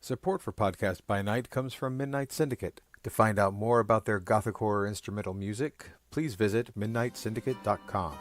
Support for Podcast by Night comes from Midnight Syndicate. To find out more about their gothic horror instrumental music, please visit midnightsyndicate.com.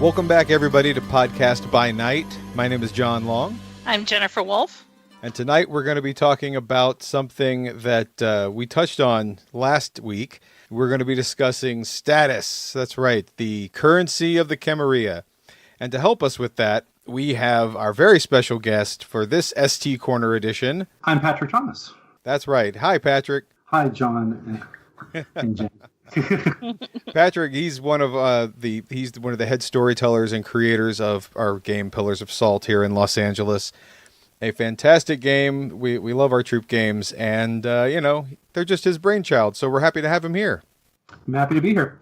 Welcome back, everybody, to Podcast by Night. My name is John Long. I'm Jennifer Wolf. And tonight we're going to be talking about something that we touched on last week. We're going to be discussing status. That's right, the currency of the Camarilla. And to help us with that, we have our very special guest for this ST Corner edition. I'm Patrick Thomas. That's right. Hi, Patrick. Hi, John and Jen. Patrick, he's one of the head storytellers and creators of our game Pillars of Salt here in Los Angeles. A fantastic game. We love our troop games, and they're just his brainchild. So we're happy to have him here. I'm happy to be here.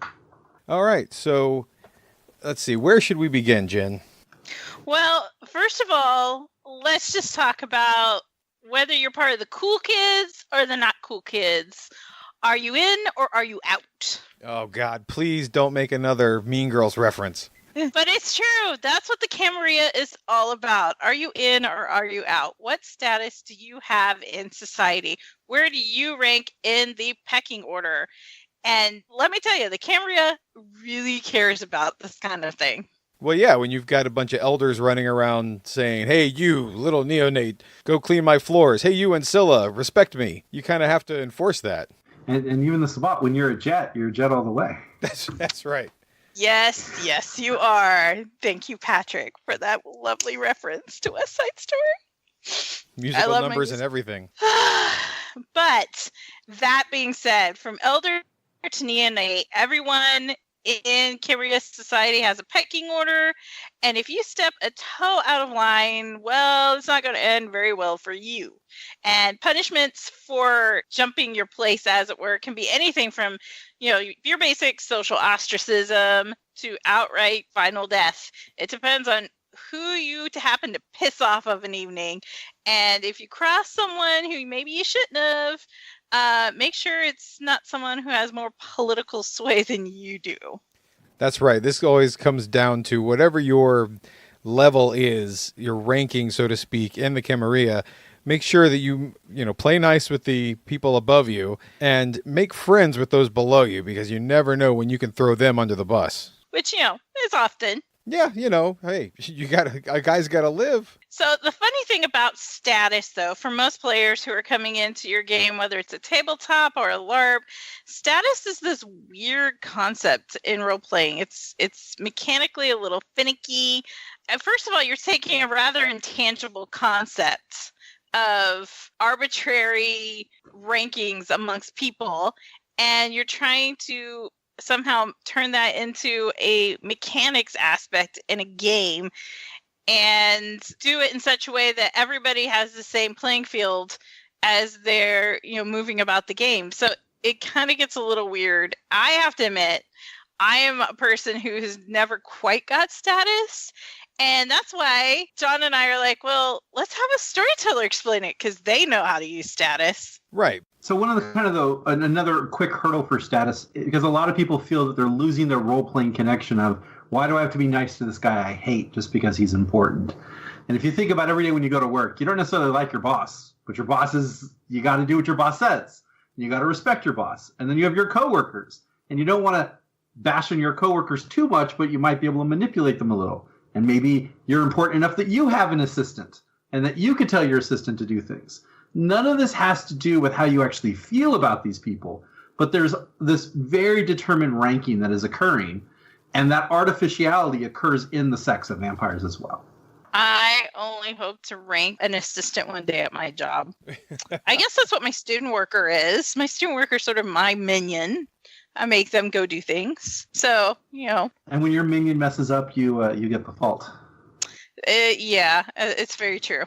All right, so let's see. Where should we begin, Jen? Well, first of all, let's just talk about whether you're part of the cool kids or the not cool kids. Are you in or are you out? Oh, God, please don't make another Mean Girls reference. But it's true. That's what the Camarilla is all about. Are you in or are you out? What status do you have in society? Where do you rank in the pecking order? And let me tell you, the Camarilla really cares about this kind of thing. Well, yeah, when you've got a bunch of elders running around saying, hey, you, little neonate, go clean my floors. Hey, you, Ancilla, respect me. You kind of have to enforce that. And even the spot, when you're a jet all the way. That's right. Yes, you are. Thank you, Patrick, for that lovely reference to West Side Story. Musical numbers and everything. But that being said, from elder to neonate, everyone in Camarilla society has a pecking order, and if you step a toe out of line, well, it's not going to end very well for you. And punishments for jumping your place, as it were, can be anything from, your basic social ostracism to outright final death. It depends on who you happen to piss off of an evening. And if you cross someone who maybe you shouldn't have, make sure it's not someone who has more political sway than you do. That's right. This always comes down to whatever your level is, your ranking, so to speak, in the Camarilla. Make sure that you play nice with the people above you and make friends with those below you, because you never know when you can throw them under the bus. Which, is often. Yeah, hey, a guy's got to live. So the funny thing about status, though, for most players who are coming into your game, whether it's a tabletop or a LARP, status is this weird concept in role-playing. It's mechanically a little finicky. And first of all, you're taking a rather intangible concept of arbitrary rankings amongst people, and you're trying to somehow turn that into a mechanics aspect in a game and do it in such a way that everybody has the same playing field as they're moving about the game. So it kind of gets a little weird. I have to admit, I am a person who has never quite got status, and that's why John and I are like, well, let's have a storyteller explain it, because they know how to use status. Right. So one of the another quick hurdle for status, because a lot of people feel that they're losing their role-playing connection of, why do I have to be nice to this guy I hate just because he's important? And if you think about every day when you go to work, you don't necessarily like your boss, but your boss you got to do what your boss says. You got to respect your boss. And then you have your coworkers, and you don't want to bash on your coworkers too much, but you might be able to manipulate them a little. And maybe you're important enough that you have an assistant and that you could tell your assistant to do things. None of this has to do with how you actually feel about these people, but there's this very determined ranking that is occurring, and that artificiality occurs in the sex of vampires as well. I only hope to rank an assistant one day at my job. I guess that's what my student worker is. My student worker is sort of my minion. I make them go do things. So, And when your minion messes up, you get the fault. Yeah, it's very true.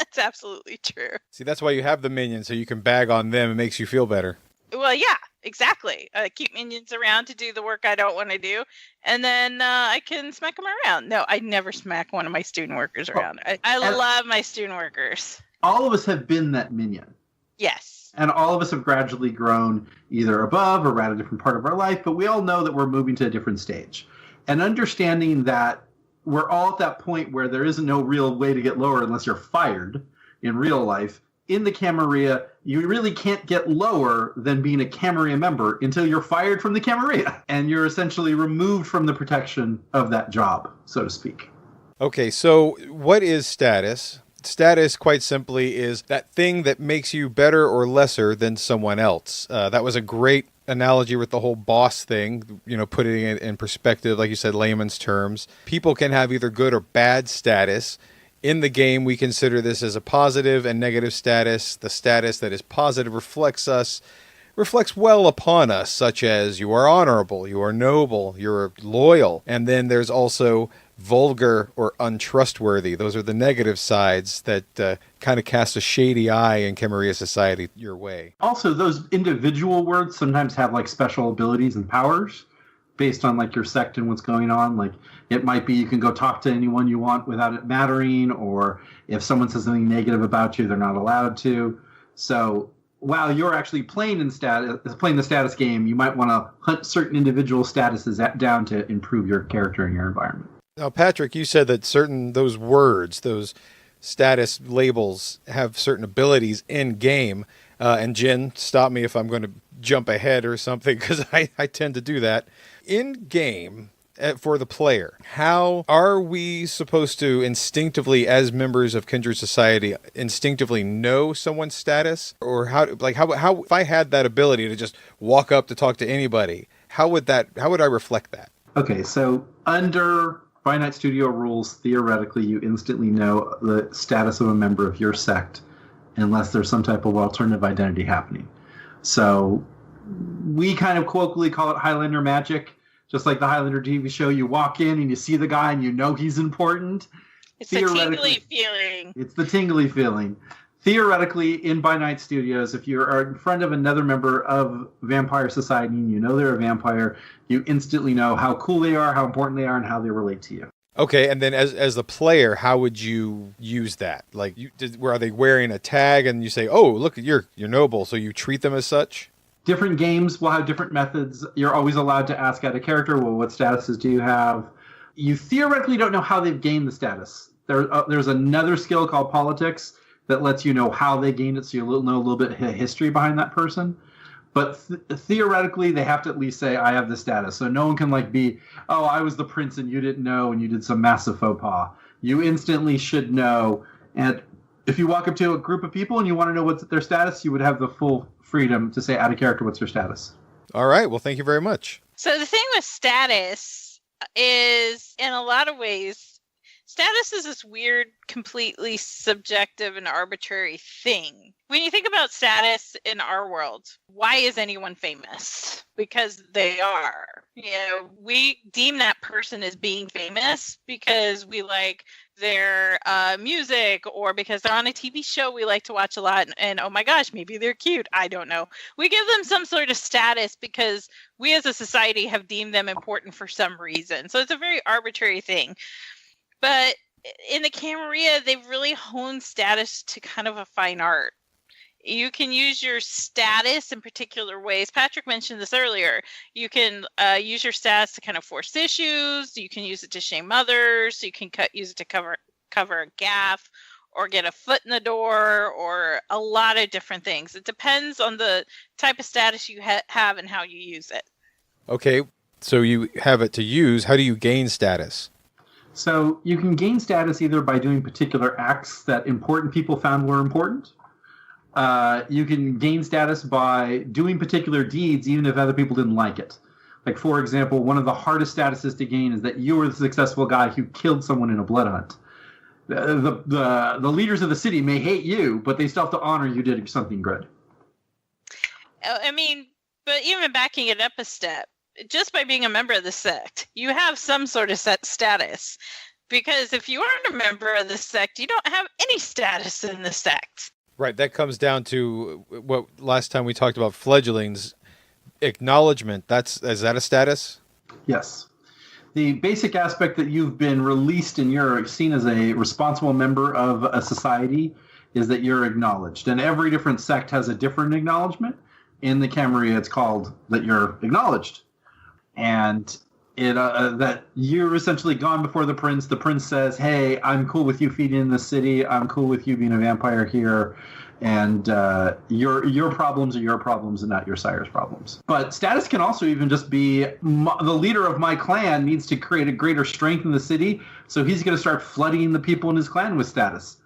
It's absolutely true. See, that's why you have the minions, so you can bag on them. It makes you feel better. Well, yeah, exactly. Keep minions around to do the work I don't want to do, and then I can smack them around. No, I never smack one of my student workers around. I love my student workers. All of us have been that minion. Yes. And all of us have gradually grown either above or at a different part of our life, but we all know that we're moving to a different stage. And understanding that we're all at that point where there isn't no real way to get lower unless you're fired in real life. In the Camarilla, you really can't get lower than being a Camarilla member until you're fired from the Camarilla. And you're essentially removed from the protection of that job, so to speak. Okay, so what is status? Status, quite simply, is that thing that makes you better or lesser than someone else. That was a great analogy with the whole boss thing, putting it in perspective, like you said, layman's terms. People can have either good or bad status. In the game, we consider this as a positive and negative status. The status that is positive reflects well upon us, such as you are honorable, you are noble, you're loyal. And then there's also vulgar or untrustworthy. Those are the negative sides that kind of cast a shady eye in Camarilla society your way. Also, those individual words sometimes have like special abilities and powers based on like your sect and what's going on. Like it might be you can go talk to anyone you want without it mattering, or if someone says something negative about you, they're not allowed to. So while you're actually playing the status game, you might want to hunt certain individual statuses down to improve your character and your environment. Now, Patrick, you said that those words, those status labels, have certain abilities in game. And Jen, stop me if I'm going to jump ahead or something, because I tend to do that. In game, for the player, how are we supposed to instinctively, as members of Kindred Society, instinctively know someone's status? Or how if I had that ability to just walk up to talk to anybody, how would I reflect that? Okay, so under By Night Studio rules, theoretically, you instantly know the status of a member of your sect unless there's some type of alternative identity happening. So we kind of colloquially call it Highlander magic. Just like the Highlander TV show, you walk in and you see the guy and you know he's important. It's the tingly feeling. It's the tingly feeling. Theoretically, in By Night Studios, if you are in front of another member of Vampire Society and you know they're a vampire, you instantly know how cool they are, how important they are, and how they relate to you. Okay, and then as the player, how would you use that? Like, are they wearing a tag and you say, "Oh, look, you're noble," so you treat them as such? Different games will have different methods. You're always allowed to ask out a character, well, what statuses do you have? You theoretically don't know how they've gained the status. There's another skill called politics that lets you know how they gained it, so you'll know a little bit of history behind that person. But theoretically, they have to at least say, I have the status. So no one can be, oh, I was the prince and you didn't know and you did some massive faux pas. You instantly should know. And if you walk up to a group of people and you want to know what's their status, you would have the full freedom to say out of character what's their status. All right. Well, thank you very much. So the thing with status is, in a lot of ways, status is this weird, completely subjective and arbitrary thing. When you think about status in our world, why is anyone famous? Because they are. We deem that person as being famous because we like their music, or because they're on a TV show we like to watch a lot, and oh my gosh, maybe they're cute. I don't know. We give them some sort of status because we as a society have deemed them important for some reason. So it's a very arbitrary thing. But in the Camarilla, they've really honed status to kind of a fine art. You can use your status in particular ways. Patrick mentioned this earlier. You can use your status to kind of force issues. You can use it to shame others. You can use it to cover a gaffe or get a foot in the door, or a lot of different things. It depends on the type of status you have and how you use it. Okay, so you have it to use. How do you gain status? So you can gain status either by doing particular acts that important people found were important. You can gain status by doing particular deeds even if other people didn't like it. Like, for example, one of the hardest statuses to gain is that you were the successful guy who killed someone in a blood hunt. The leaders of the city may hate you, but they still have to honor you did something good. I mean, but even backing it up a step, just by being a member of the sect, you have some sort of status. Because if you aren't a member of the sect, you don't have any status in the sect. Right. That comes down to what last time we talked about fledglings. Acknowledgement. Is that a status? Yes. The basic aspect that you've been released and you're seen as a responsible member of a society is that you're acknowledged. And every different sect has a different acknowledgement. In the Camarilla, it's called that you're acknowledged. And that you're essentially gone before the prince. The prince says, hey, I'm cool with you feeding in the city. I'm cool with you being a vampire here. And your problems are your problems and not your sire's problems. But status can also even just be the leader of my clan needs to create a greater strength in the city. So he's going to start flooding the people in his clan with status.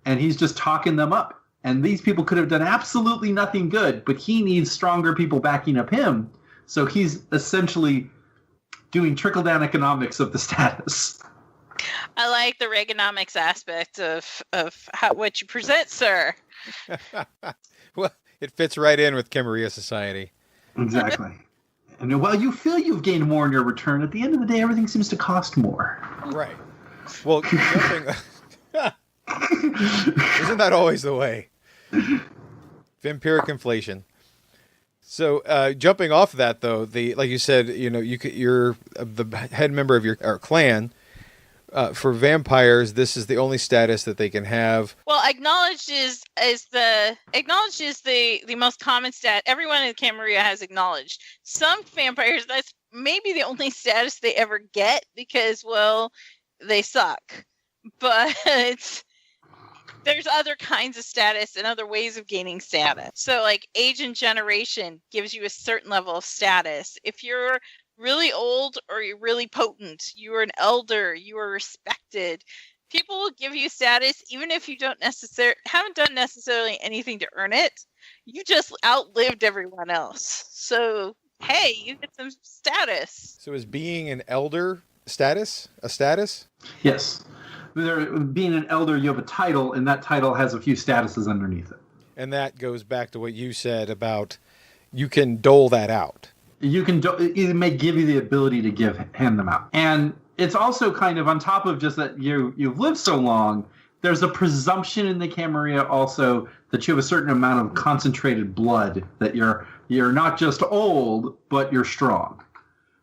And he's just talking them up. And these people could have done absolutely nothing good, but he needs stronger people backing up him. So he's essentially doing trickle-down economics of the status. I like the Reaganomics aspect of what you present, sir. Well, it fits right in with Camarilla society. Exactly. And while you feel you've gained more in your return, at the end of the day, everything seems to cost more. Right. Well, isn't that always the way? Vampiric inflation. So jumping off of that, though, like you said, you're the head member of your clan. For vampires, this is the only status that they can have. Well, acknowledged is the most common stat. Everyone in Camarilla has acknowledged. Some vampires, that's maybe the only status they ever get because, well, they suck. But there's other kinds of status and other ways of gaining status. So, like, age and generation gives you a certain level of status. If you're really old or you're really potent, you are an elder, you are respected, people will give you status even if you haven't done necessarily anything to earn it. You just outlived everyone else, so hey, you get some status. So is being an elder a status? Yes. Being an elder, you have a title, and that title has a few statuses underneath it. And that goes back to what you said about you can dole that out. It may give you the ability to hand them out. And it's also kind of on top of just that you've lived so long, there's a presumption in the Camarilla also that you have a certain amount of concentrated blood, that you're not just old, but you're strong.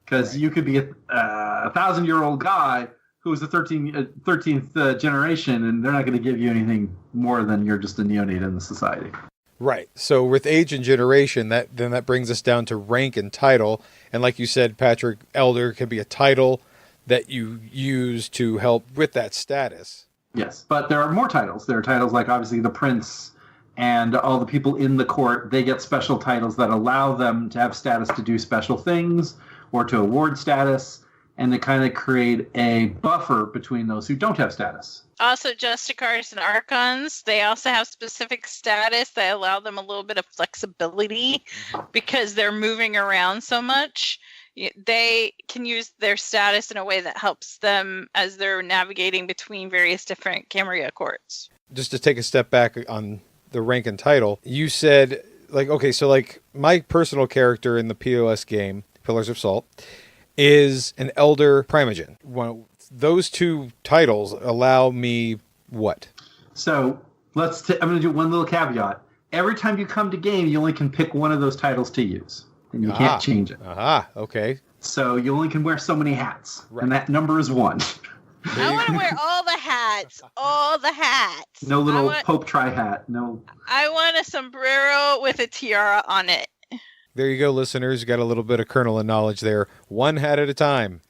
Because you could be a 1,000-year-old guy who was the 13th generation, and they're not going to give you anything more than you're just a neonate in the society. Right. So with age and generation, that brings us down to rank and title. And like you said, Patrick, elder can be a title that you use to help with that status. Yes, but there are more titles. There are titles like, obviously, the prince and all the people in the court. They get special titles that allow them to have status to do special things or to award status. And they kind of create a buffer between those who don't have status. Also, Justicars and Archons, they also have specific status that allow them a little bit of flexibility because they're moving around so much. They can use their status in a way that helps them as they're navigating between various different Camarilla courts. Just to take a step back on the rank and title, you said, my personal character in the POS game, Pillars of Salt, is an elder primogen. Well, those two titles allow me what? So I'm going to do one little caveat. Every time you come to game, you only can pick one of those titles to use, and you can't change it. Okay. So you only can wear so many hats, right. And that number is 1. I want to wear all the hats. No little Pope tri-hat. No. I want a sombrero with a tiara on it. There you go, listeners. You got a little bit of kernel of knowledge there. One hat at a time.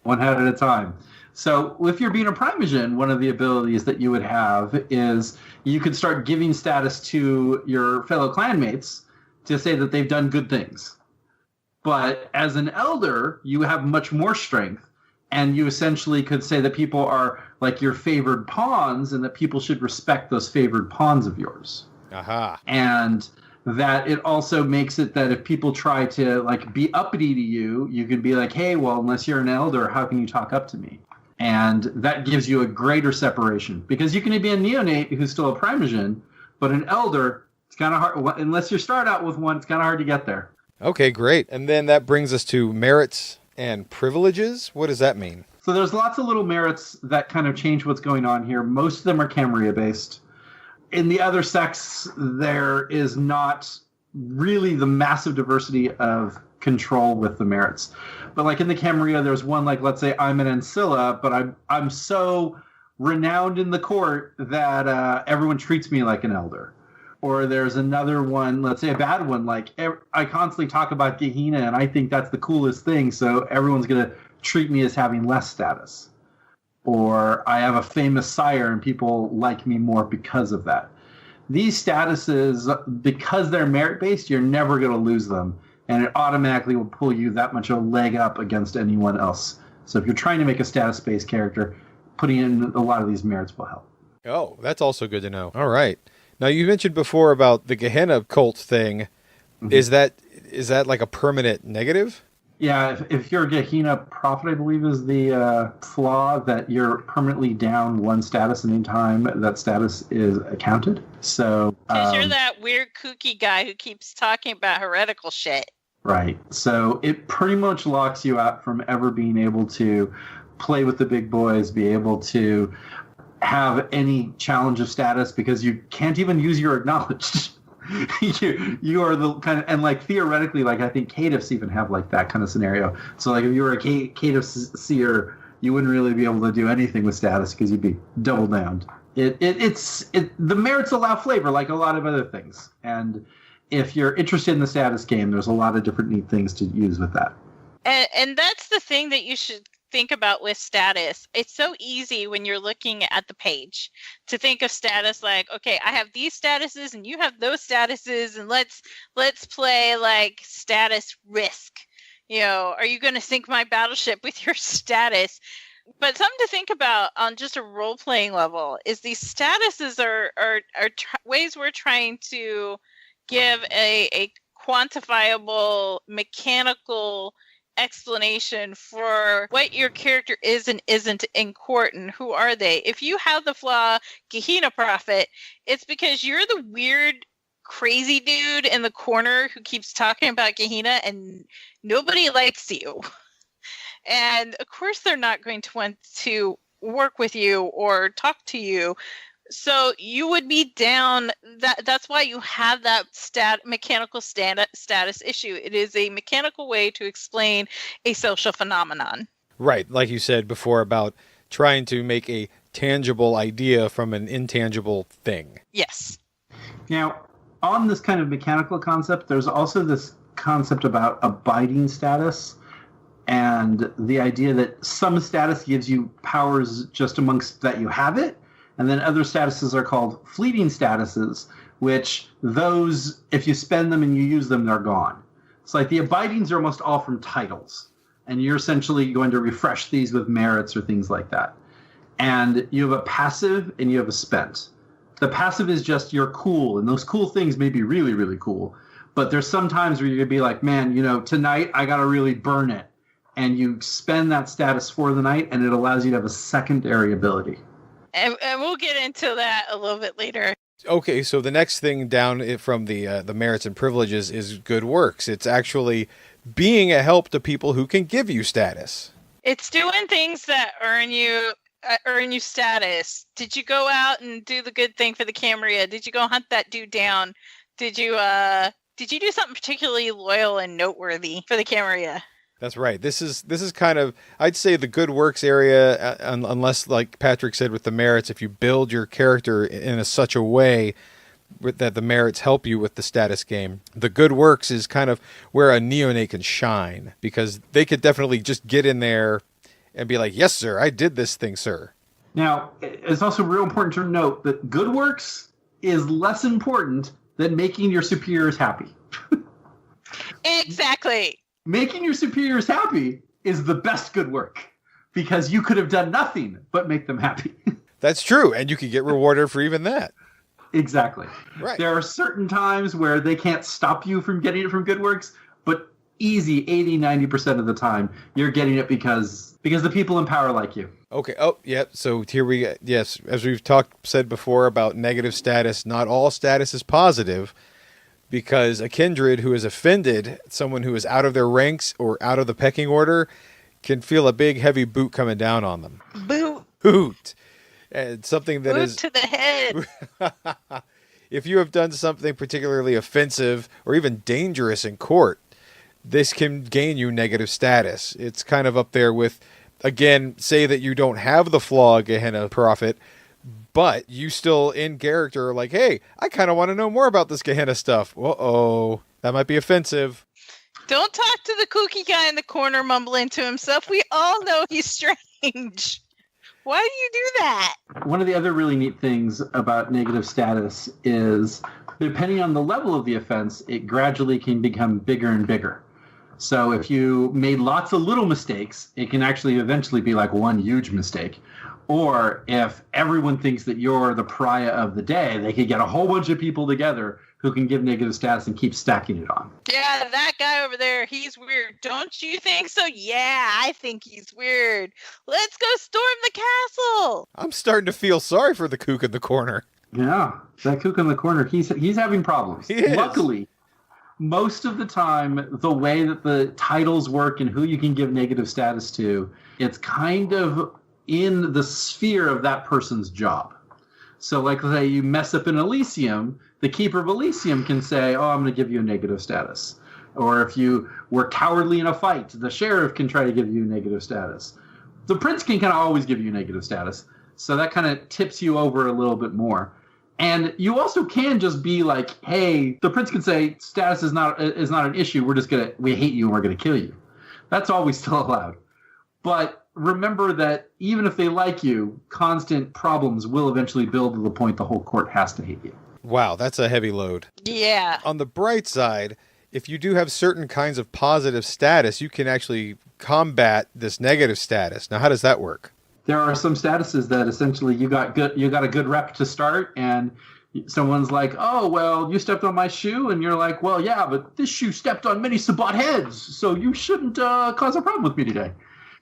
So if you're being a primogen, one of the abilities that you would have is you could start giving status to your fellow clanmates to say that they've done good things. But as an elder, you have much more strength, and you essentially could say that people are like your favored pawns and that people should respect those favored pawns of yours. And that it also makes it that if people try to be uppity to you, you can be like, hey, well, unless you're an elder, how can you talk up to me? And that gives you a greater separation, because you can be a neonate who's still a primogen, but an elder, it's kind of hard. Unless you start out with one, it's kind of hard to get there. Okay, great. And then that brings us to merits and privileges. What does that mean? So there's lots of little merits that kind of change what's going on here. Most of them are Camarilla based. in the other sects, there is not really the massive diversity of control with the merits. But like in the Camarilla, there's one like, let's say I'm an Ancilla, but I'm so renowned in the court that everyone treats me like an elder. Or there's another one, let's say a bad one, like I constantly talk about Gehenna and I think that's the coolest thing, so everyone's going to treat me as having less status. Or I have a famous sire and people like me more because of that. These statuses, because they're merit-based, you're never going to lose them. And it automatically will pull you that much of a leg up against anyone else. So if you're trying to make a status-based character, putting in a lot of these merits will help. Oh, that's also good to know. All right. Now, you mentioned before about the Gehenna cult thing. Mm-hmm. Is that like a permanent negative? Yeah, if you're a Gehenna prophet, I believe is the flaw, that you're permanently down one status any time that status is accounted. So because you're that weird kooky guy who keeps talking about heretical shit. Right. So it pretty much locks you out from ever being able to play with the big boys, be able to have any challenge of status, because you can't even use your acknowledged. you are the kind of, and like theoretically, like I think caitiffs even have like that kind of scenario. So like if you were a caitiff seer, you wouldn't really be able to do anything with status because you'd be double downed. The merits allow flavor like a lot of other things. And if you're interested in the status game, there's a lot of different neat things to use with that. And that's the thing that you should think about with status. It's so easy when you're looking at the page to think of status like, okay, I have these statuses and you have those statuses, and let's play like status risk. You know, are you going to sink my battleship with your status? But something to think about on just a role-playing level is these statuses are ways we're trying to give a quantifiable mechanical explanation for what your character is and isn't in court and who are they. If you have the flaw Gehenna prophet, it's because you're the weird crazy dude in the corner who keeps talking about Gehenna and nobody likes you. And of course they're not going to want to work with you or talk to you. So you would be down. That's why you have that mechanical status issue. It is a mechanical way to explain a social phenomenon. Right, like you said before about trying to make a tangible idea from an intangible thing. Yes. Now, on this kind of mechanical concept, there's also this concept about abiding status, and the idea that some status gives you powers just amongst that you have it. And then other statuses are called fleeting statuses, which those, if you spend them and you use them, they're gone. It's like the abidings are almost all from titles. And you're essentially going to refresh these with merits or things like that. And you have a passive and you have a spent. The passive is just you're cool. And those cool things may be really, really cool. But there's some times where you're going to be like, man, you know, tonight I got to really burn it. And you spend that status for the night, and it allows you to have a secondary ability. And we'll get into that a little bit later. Okay, so the next thing down from the merits and privileges is good works. It's actually being a help to people who can give you status. It's doing things that earn you status. Did you go out and do the good thing for the Camarilla? Did you go hunt that dude down? Did you do something particularly loyal and noteworthy for the Camarilla? That's right. This is kind of, I'd say, the good works area, unless, like Patrick said, with the merits, if you build your character in such a way that the merits help you with the status game. The good works is kind of where a neonate can shine, because they could definitely just get in there and be like, yes, sir, I did this thing, sir. Now, it's also real important to note that good works is less important than making your superiors happy. Exactly. Making your superiors happy is the best good work, because you could have done nothing but make them happy. That's true. And you could get rewarded for even that. Exactly. Right. There are certain times where they can't stop you from getting it from good works, but easy 80-90% of the time you're getting it because the people in power like you. Okay. Oh, yeah. So here we go. Yes, as we've said before about negative status, not all status is positive. Because a kindred who is offended, someone who is out of their ranks or out of the pecking order, can feel a big, heavy boot coming down on them. Boot. Boot. And something that Boot is to the head. if you have done something particularly offensive or even dangerous in court, this can gain you negative status. It's kind of up there with, again, say that you don't have the flaw Gehenna Prophet, but you still in character are like, hey, I kind of want to know more about this Gehenna stuff. Uh-oh, that might be offensive. Don't talk to the kooky guy in the corner mumbling to himself. We all know he's strange. Why do you do that? One of the other really neat things about negative status is, depending on the level of the offense, it gradually can become bigger and bigger. So if you made lots of little mistakes, it can actually eventually be like one huge mistake. Or if everyone thinks that you're the pariah of the day, they could get a whole bunch of people together who can give negative status and keep stacking it on. Yeah, that guy over there, he's weird. Don't you think so? Yeah, I think he's weird. Let's go storm the castle. I'm starting to feel sorry for the kook in the corner. Yeah, that kook in the corner, he's having problems. He is. Luckily, most of the time, the way that the titles work and who you can give negative status to, it's kind of in the sphere of that person's job. So like, say you mess up in Elysium, the Keeper of Elysium can say, oh, I'm going to give you a negative status. Or if you were cowardly in a fight, the sheriff can try to give you negative status. The prince can kind of always give you negative status. So that kind of tips you over a little bit more. And you also can just be like, hey, the prince can say status is not an issue. We hate you and we're going to kill you. That's always still allowed. But remember that even if they like you, constant problems will eventually build to the point the whole court has to hate you. Wow, that's a heavy load. Yeah. On the bright side, if you do have certain kinds of positive status, you can actually combat this negative status. Now, how does that work? There are some statuses that essentially you got a good rep to start, and someone's like, oh, well, you stepped on my shoe, and you're like, well, yeah, but this shoe stepped on many Sabbat heads, so you shouldn't cause a problem with me today.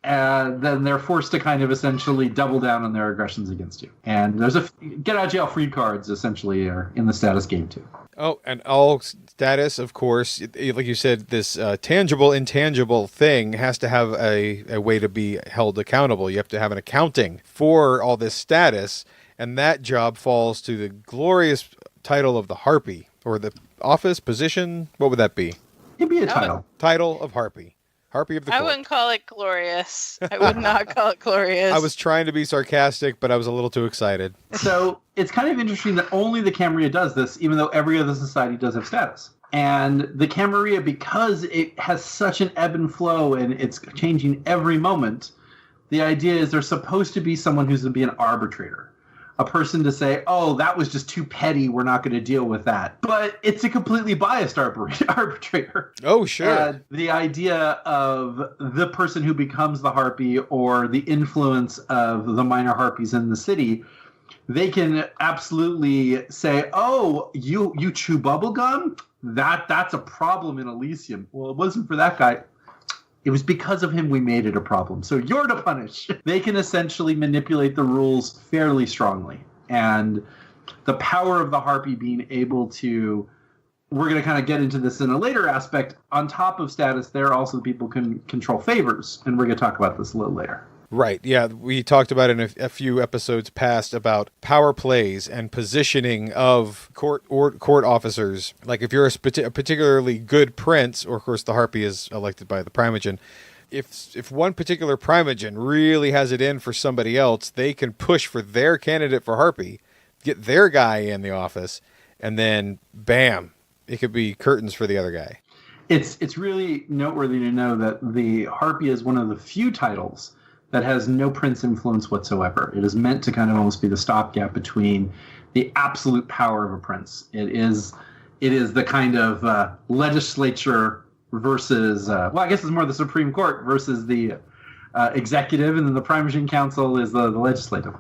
And then they're forced to kind of essentially double down on their aggressions against you. And there's get out of jail free cards essentially are in the status game too. Oh, and all status, of course, like you said, this tangible, intangible thing has to have a way to be held accountable. You have to have an accounting for all this status, and that job falls to the glorious title of the Harpy, or the office, position, what would that be? It'd be a title. Title of Harpy. Harpy of the Court. I wouldn't call it glorious. I would not call it glorious. I was trying to be sarcastic, but I was a little too excited. So it's kind of interesting that only the Camarilla does this, even though every other society does have status. And the Camarilla, because it has such an ebb and flow and it's changing every moment, the idea is there's supposed to be someone who's going to be an arbitrator. A person to say, oh, that was just too petty, we're not going to deal with that. But it's a completely biased arbitrator. Oh, sure. And the idea of the person who becomes the harpy or the influence of the minor harpies in the city, they can absolutely say, oh, you chew bubblegum? That's a problem in Elysium. Well, it wasn't for that guy. It was because of him we made it a problem. So you're to punish. They can essentially manipulate the rules fairly strongly. And the power of the harpy being able to, we're going to kind of get into this in a later aspect, on top of status, there also people can control favors. And we're going to talk about this a little later. Right. Yeah. We talked about in a few episodes past about power plays and positioning of court officers. Like if you're a particularly good prince, or of course the harpy is elected by the primogen. If one particular primogen really has it in for somebody else, they can push for their candidate for harpy, get their guy in the office, and then bam, it could be curtains for the other guy. It's really noteworthy to know that the harpy is one of the few titles that has no prince influence whatsoever. It is meant to kind of almost be the stopgap between the absolute power of a prince. It is the kind of legislature versus, well, I guess it's more the Supreme Court versus the executive, and then the Primogen Council is the legislative.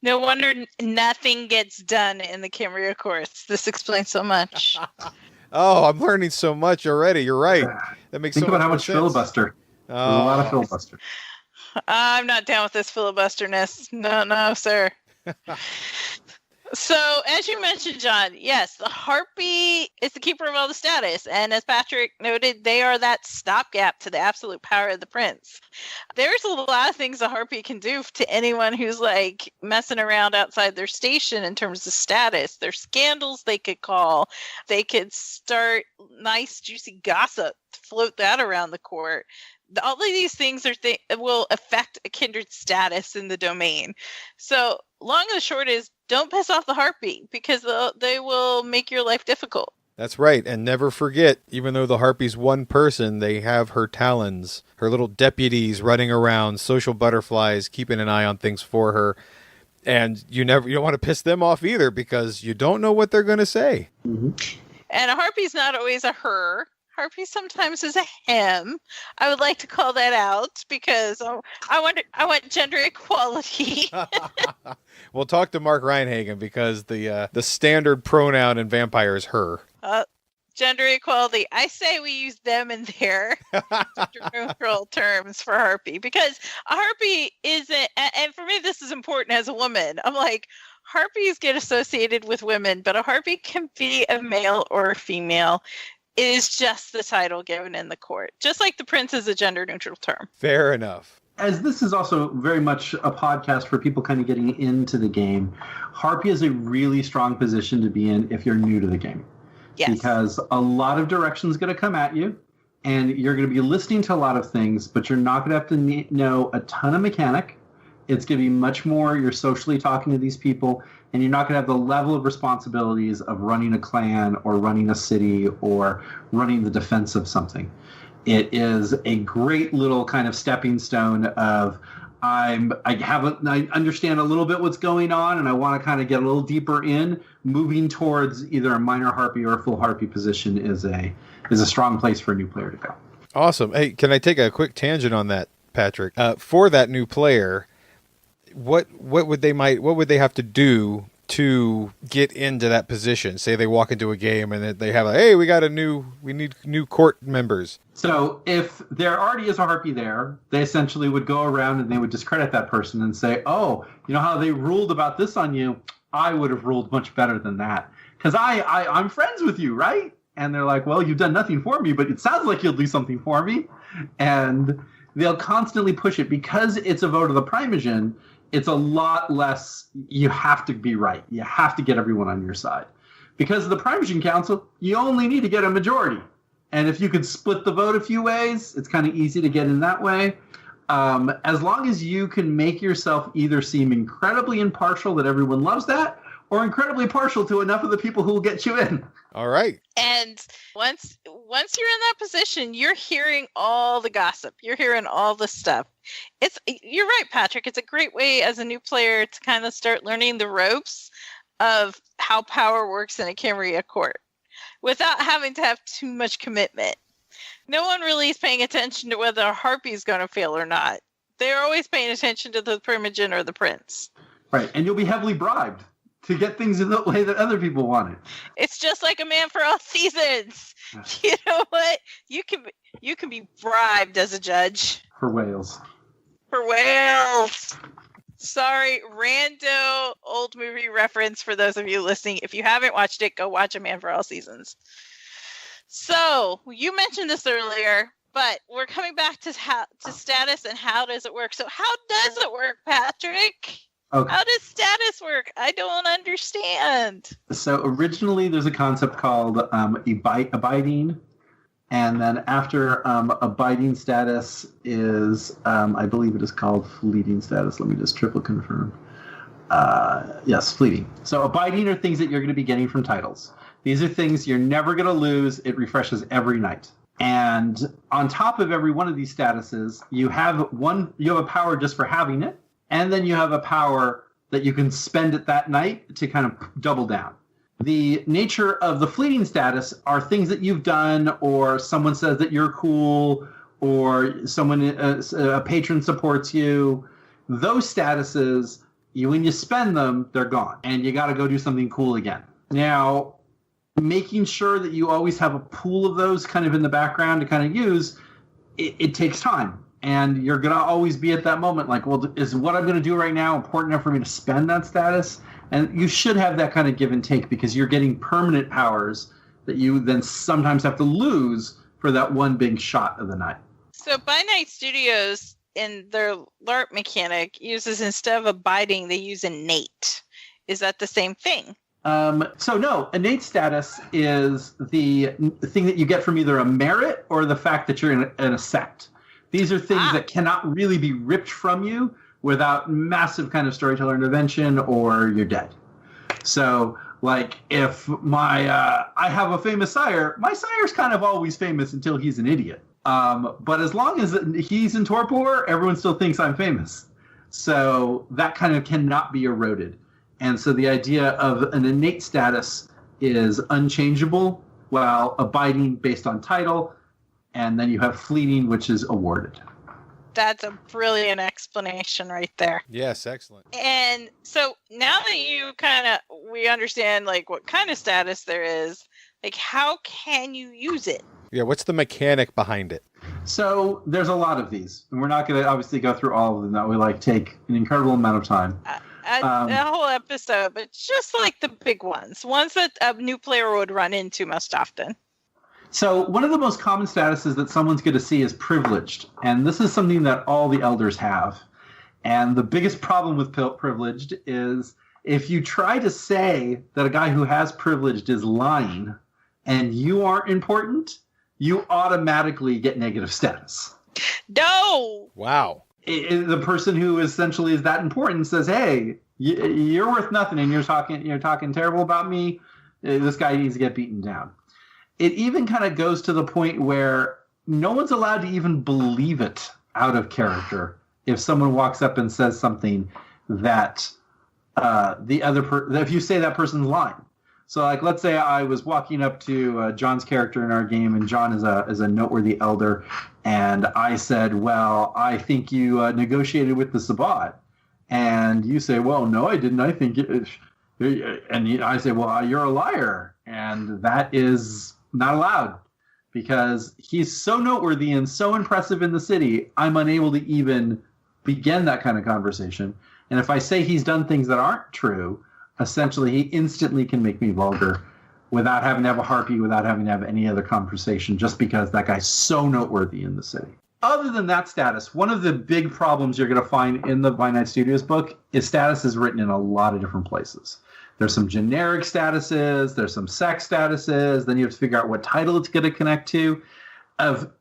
No wonder nothing gets done in the Camarilla courts. This explains so much. Oh, I'm learning so much already. You're right. That makes Think so about how much much sense. filibuster. There's a lot of filibuster. I'm not down with this filibusterness. No, sir. So, as you mentioned, John, yes, the Harpy is the keeper of all the status. And as Patrick noted, they are that stopgap to the absolute power of the prince. There's a lot of things a Harpy can do to anyone who's like messing around outside their station in terms of status. There's scandals they could call. They could start nice, juicy gossip, float that around the court. All of these things will affect a kindred status in the domain. So long and the short is, don't piss off the Harpy, because they will make your life difficult. That's right. And never forget, even though the Harpy's one person, they have her talons, her little deputies running around, social butterflies, keeping an eye on things for her. And you don't want to piss them off either, because you don't know what they're going to say. Mm-hmm. And a Harpy's not always a her. Harpy sometimes is a him. I would like to call that out, because I want gender equality. We'll talk to Mark Reinhagen, because the standard pronoun in vampire is her. Gender equality. I say we use them and their gender neutral terms for Harpy, because a Harpy isn't, and for me this is important as a woman. I'm like, Harpies get associated with women, but a Harpy can be a male or a female. It is just the title given in the court. Just like the prince is a gender neutral term. Fair enough. As this is also very much a podcast for people kind of getting into the game, Harpy is a really strong position to be in if you're new to the game. Yes. Because a lot of direction is going to come at you, and you're going to be listening to a lot of things, but you're not going to have to know a ton of mechanic. It's going to be much more you're socially talking to these people, and you're not going to have the level of responsibilities of running a clan or running a city or running the defense of something. It is a great little kind of stepping stone of I understand a little bit what's going on, and I want to kind of get a little deeper in. Moving towards either a minor Harpy or a full Harpy position is a strong place for a new player to go. Awesome. Hey, can I take a quick tangent on that, Patrick? For that new player, what would they have to do to get into that position? Say they walk into a game and they have we need new court members. So if there already is a Harpy there, they essentially would go around and they would discredit that person and say, oh, you know how they ruled about this on you? I would have ruled much better than that, because I'm friends with you, right? And they're like, well, you've done nothing for me, but it sounds like you'll do something for me. And they'll constantly push it because it's a vote of the Primogen. It's a lot less, you have to be right. You have to get everyone on your side. Because of the Primogen Council, you only need to get a majority. And if you could split the vote a few ways, it's kind of easy to get in that way. As long as you can make yourself either seem incredibly impartial that everyone loves that, or incredibly partial to enough of the people who will get you in. All right. And once you're in that position, you're hearing all the gossip. You're hearing all the stuff. You're right, Patrick. It's a great way as a new player to kind of start learning the ropes of how power works in a Camarilla court without having to have too much commitment. No one really is paying attention to whether a Harpy is going to fail or not. They're always paying attention to the Primogen or the Prince. Right, and you'll be heavily bribed to get things in the way that other people want it. It's just like a man for all seasons. You know what? You can be bribed as a judge. For whales. For whales. Sorry, rando old movie reference for those of you listening. If you haven't watched it, go watch A Man for All Seasons. So, you mentioned this earlier, but we're coming back to status and how does it work. So how does it work, Patrick? Okay. How does status work? I don't understand. So originally there's a concept called abiding, and then after abiding status is, I believe it is called fleeting status. Let me just triple confirm. Yes, fleeting. So abiding are things that you're going to be getting from titles. These are things you're never going to lose. It refreshes every night. And on top of every one of these statuses, you have a power just for having it, and then you have a power that you can spend it that night to kind of double down. The nature of the fleeting status are things that you've done, or someone says that you're cool, or a patron supports you. Those statuses, when you spend them, they're gone, and you got to go do something cool again. Now, making sure that you always have a pool of those kind of in the background to kind of use, it takes time. And you're going to always be at that moment like, well, is what I'm going to do right now important enough for me to spend that status? And you should have that kind of give and take because you're getting permanent powers that you then sometimes have to lose for that one big shot of the night. So By Night Studios, in their LARP mechanic, uses instead of abiding, they use innate. Is that the same thing? So no, innate status is the thing that you get from either a merit or the fact that you're in a sect. These are things that cannot really be ripped from you without massive kind of storyteller intervention or you're dead. So like if I have a famous sire, my sire's kind of always famous until he's an idiot. But as long as he's in torpor, everyone still thinks I'm famous. So that kind of cannot be eroded. And so the idea of an innate status is unchangeable while abiding based on title. And then you have fleeting, which is awarded. That's a brilliant explanation right there. Yes, excellent. And so now that we understand like what kind of status there is, like how can you use it? Yeah, what's the mechanic behind it? So there's a lot of these. And we're not going to obviously go through all of them. That would take an incredible amount of time. A whole episode, but just like the big ones that a new player would run into most often. So one of the most common statuses that someone's going to see is privileged. And this is something that all the elders have. And the biggest problem with privileged is if you try to say that a guy who has privileged is lying and you aren't important, you automatically get negative status. No! Wow. The person who essentially is that important says, hey, you're worth nothing and you're talking terrible about me. This guy needs to get beaten down. It even kind of goes to the point where no one's allowed to even believe it out of character if someone walks up and says something that if you say that person's lying. So, like, let's say I was walking up to John's character in our game, and John is a noteworthy elder, and I said, well, I think you negotiated with the Sabbat. And you say, well, no, I didn't. I think it... And I say, well, you're a liar. And that is not allowed because he's so noteworthy and so impressive in the city, I'm unable to even begin that kind of conversation. And if I say he's done things that aren't true, essentially he instantly can make me vulgar without having to have a harpy, without having to have any other conversation, just because that guy's so noteworthy in the city. Other than that status, one of the big problems you're going to find in the By Night Studios book is status is written in a lot of different places. There's some generic statuses, there's some sect statuses, then you have to figure out what title it's going to connect to.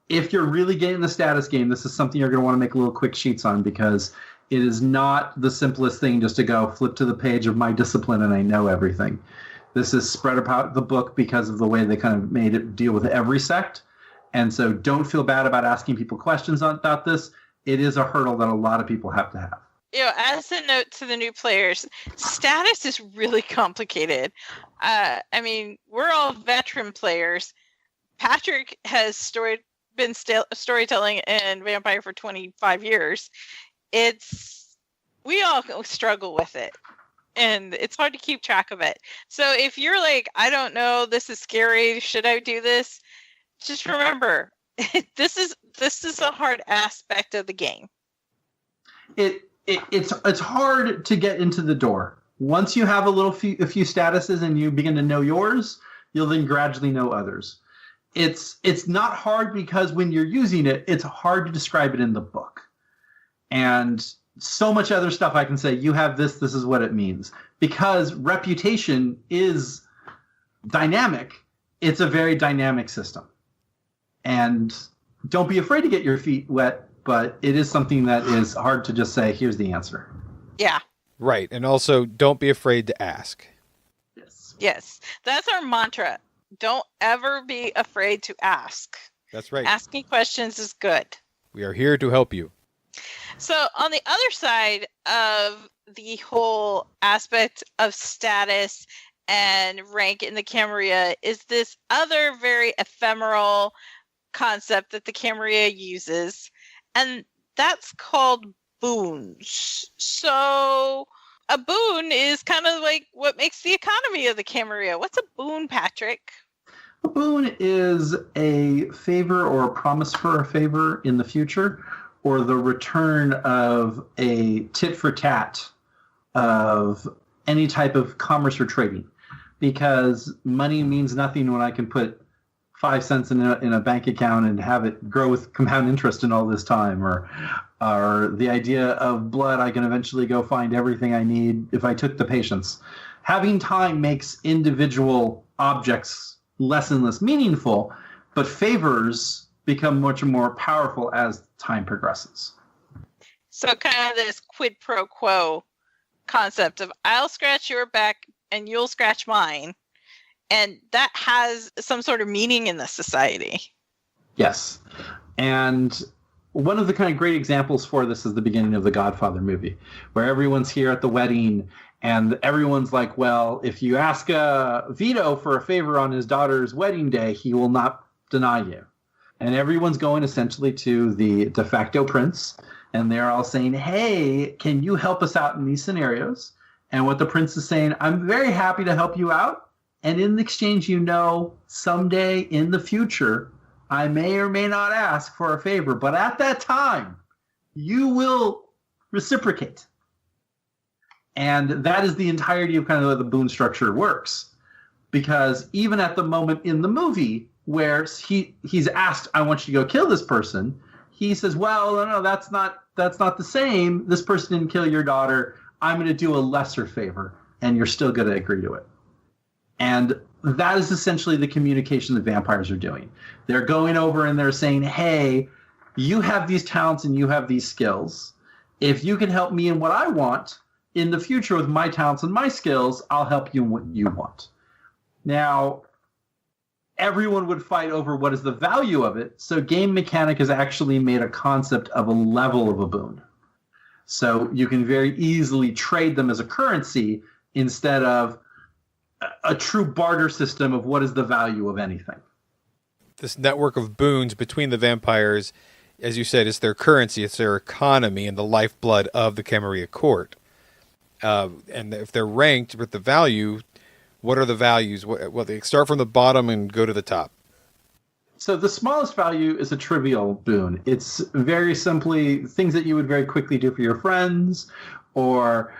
If you're really getting the status game, this is something you're going to want to make little quick sheets on because it is not the simplest thing just to go flip to the page of my discipline and I know everything. This is spread about the book because of the way they kind of made it deal with every sect. And so don't feel bad about asking people questions about this. It is a hurdle that a lot of people have to have. As a note to the new players, status is really complicated. We're all veteran players. Patrick has been storytelling in Vampire for 25 years. We all struggle with it, and it's hard to keep track of it. So if you're like, I don't know, this is scary, should I do this? Just remember, this is a hard aspect of the game. It's hard to get into the door. Once you have a few statuses and you begin to know yours, you'll then gradually know others. It's not hard because when you're using it, it's hard to describe it in the book. And so much other stuff I can say, you have this is what it means. Because reputation is dynamic. It's a very dynamic system. And don't be afraid to get your feet wet, but it is something that is hard to just say, here's the answer. Yeah. Right. And also, don't be afraid to ask. Yes. That's our mantra. Don't ever be afraid to ask. That's right. Asking questions is good. We are here to help you. So on the other side of the whole aspect of status and rank in the Camarilla is this other very ephemeral concept that the Camarilla uses, and that's called boons. So a boon is kind of like what makes the economy of the Camarilla. What's a boon, Patrick? A boon is a favor or a promise for a favor in the future or the return of a tit for tat of any type of commerce or trading, because money means nothing when I can put 5 cents in a bank account and have it grow with compound interest in all this time, or the idea of blood, I can eventually go find everything I need if I took the patience. Having time makes individual objects less and less meaningful, but favors become much more powerful as time progresses. So kind of this quid pro quo concept of I'll scratch your back and you'll scratch mine. And that has some sort of meaning in this society. Yes. And one of the kind of great examples for this is the beginning of the Godfather movie, where everyone's here at the wedding and everyone's like, well, if you ask Vito for a favor on his daughter's wedding day, he will not deny you. And everyone's going essentially to the de facto prince, and they're all saying, hey, can you help us out in these scenarios? And what the prince is saying, I'm very happy to help you out. And in exchange, someday in the future, I may or may not ask for a favor. But at that time, you will reciprocate. And that is the entirety of kind of the Boon structure works. Because even at the moment in the movie where he's asked, I want you to go kill this person, he says, well, no, that's not the same. This person didn't kill your daughter. I'm going to do a lesser favor, and you're still going to agree to it. And that is essentially the communication that vampires are doing. They're going over and they're saying, hey, you have these talents and you have these skills. If you can help me in what I want in the future with my talents and my skills, I'll help you in what you want. Now, everyone would fight over what is the value of it. So game mechanic has actually made a concept of a level of a boon. So you can very easily trade them as a currency instead of a true barter system of what is the value of anything. This network of boons between the vampires, as you said, is their currency, it's their economy and the lifeblood of the Camarilla court. And if they're ranked with the value, what are the values? Well, they start from the bottom and go to the top. So the smallest value is a trivial boon. It's very simply things that you would very quickly do for your friends, or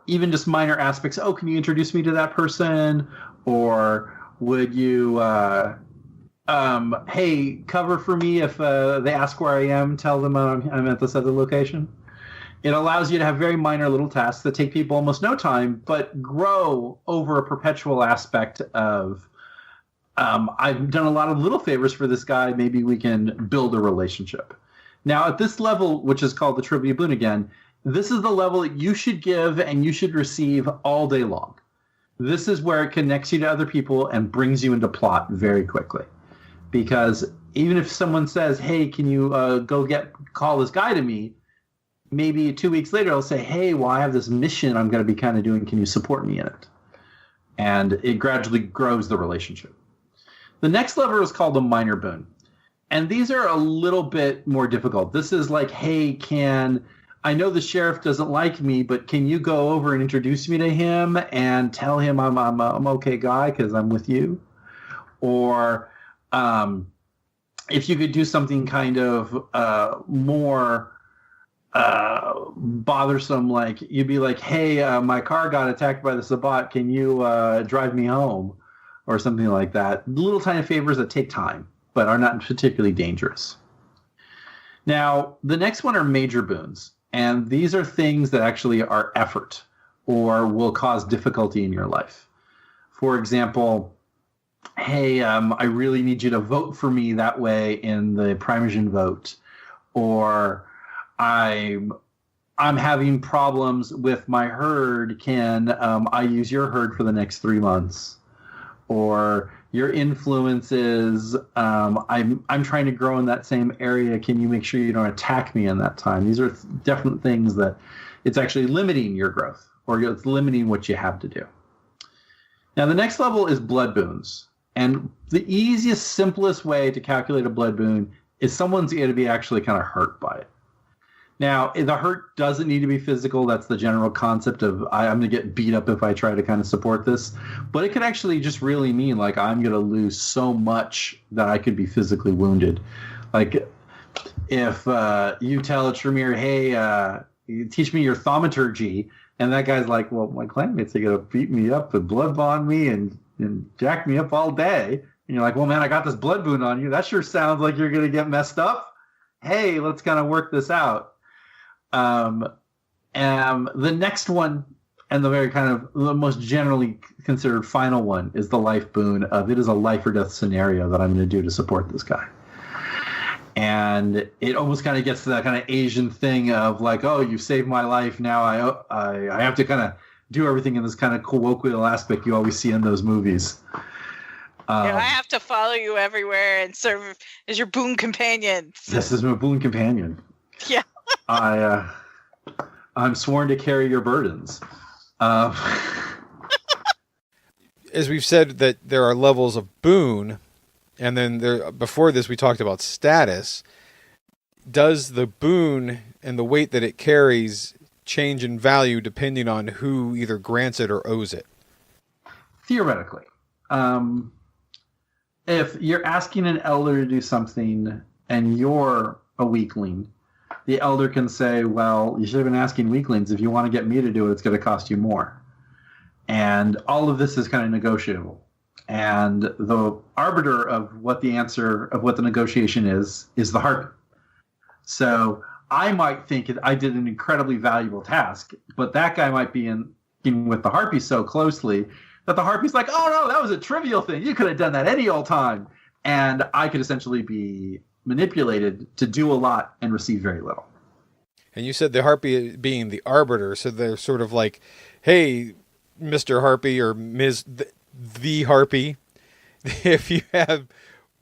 even just minor aspects. Oh, can you introduce me to that person? Or would you, hey, cover for me if they ask where I am, tell them I'm at this other location. It allows you to have very minor little tasks that take people almost no time, but grow over a perpetual aspect of, I've done a lot of little favors for this guy. Maybe we can build a relationship. Now, at this level, which is called the Trivia Boon again, this is the level that you should give and you should receive all day long. This is where it connects you to other people and brings you into plot very quickly. Because even if someone says, hey, can you call this guy to me? Maybe 2 weeks later, I'll say, hey, well, I have this mission I'm going to be kind of doing. Can you support me in it? And it gradually grows the relationship. The next level is called a minor boon. And these are a little bit more difficult. This is like, hey, I know the sheriff doesn't like me, but can you go over and introduce me to him and tell him I'm okay guy because I'm with you? Or if you could do something kind of more bothersome, like you'd be like, hey, my car got attacked by the Sabbat. Can you drive me home? Or something like that. Little tiny favors that take time, but are not particularly dangerous. Now, the next one are major boons. And these are things that actually are effort or will cause difficulty in your life. For example, hey, I really need you to vote for me that way in the Primogen vote. Or I'm having problems with my herd. Can I use your herd for the next 3 months? Or your influence is, I'm trying to grow in that same area. Can you make sure you don't attack me in that time? These are definite things that it's actually limiting your growth, or it's limiting what you have to do. Now, the next level is blood boons. And the easiest, simplest way to calculate a blood boon is someone's going to be actually kind of hurt by it. Now, the hurt doesn't need to be physical. That's the general concept of I'm going to get beat up if I try to kind of support this. But it could actually just really mean like I'm going to lose so much that I could be physically wounded. Like if you tell Tremere, hey, you teach me your thaumaturgy, and that guy's like, well, my clanmates are gonna beat me up and blood bond me and jack me up all day. And you're like, well, man, I got this blood boon on you. That sure sounds like you're gonna get messed up. Hey, let's kind of work this out. The next one, and the very kind of the most generally considered final one, is the life boon of it is a life or death scenario that I'm going to do to support this guy. And it almost kind of gets to that kind of Asian thing of like, oh, you saved my life. Now I have to kind of do everything in this kind of colloquial aspect you always see in those movies. I have to follow you everywhere and serve as your boon companion. This is my boon companion. Yeah. I'm sworn to carry your burdens. As we've said that there are levels of boon, and then before this we talked about status. Does the boon and the weight that it carries change in value depending on who either grants it or owes it? Theoretically. If you're asking an elder to do something and you're a weakling, the elder can say, well, you should have been asking weaklings. If you want to get me to do it, it's going to cost you more. And all of this is kind of negotiable. And the arbiter of what the answer of what the negotiation is the harpy. So I might think I did an incredibly valuable task, but that guy might be in with the harpy so closely that the harpy's like, oh, no, that was a trivial thing. You could have done that any old time. And I could essentially be manipulated to do a lot and receive very little. And you said the harpy being the arbiter, so they're sort of like, hey, Mr. Harpy or Ms. The Harpy, if you have,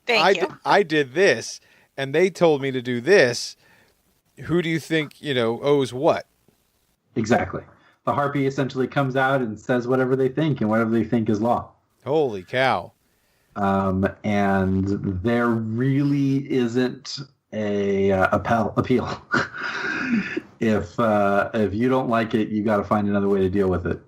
I did this, and they told me to do this, who do you think, owes what? Exactly. The harpy essentially comes out and says whatever they think, and whatever they think is law. Holy cow. And there really isn't a appeal. If you don't like it, you got to find another way to deal with it.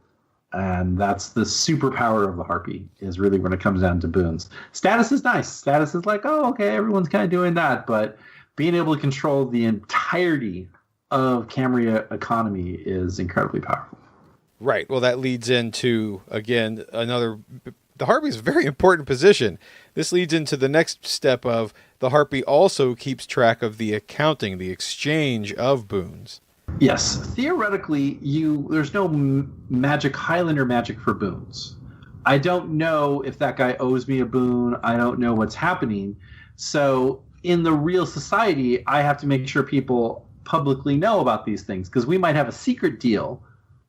And that's the superpower of the harpy, is really when it comes down to boons. Status is nice. Status is like, oh, okay, everyone's kind of doing that. But being able to control the entirety of Camarilla economy is incredibly powerful. Right. Well, that leads into, again, the harpy is a very important position. This leads into the next step of the harpy also keeps track of the accounting, the exchange of boons. Yes. Theoretically, there's no magic Highlander magic for boons. I don't know if that guy owes me a boon. I don't know what's happening. So in the real society, I have to make sure people publicly know about these things, because we might have a secret deal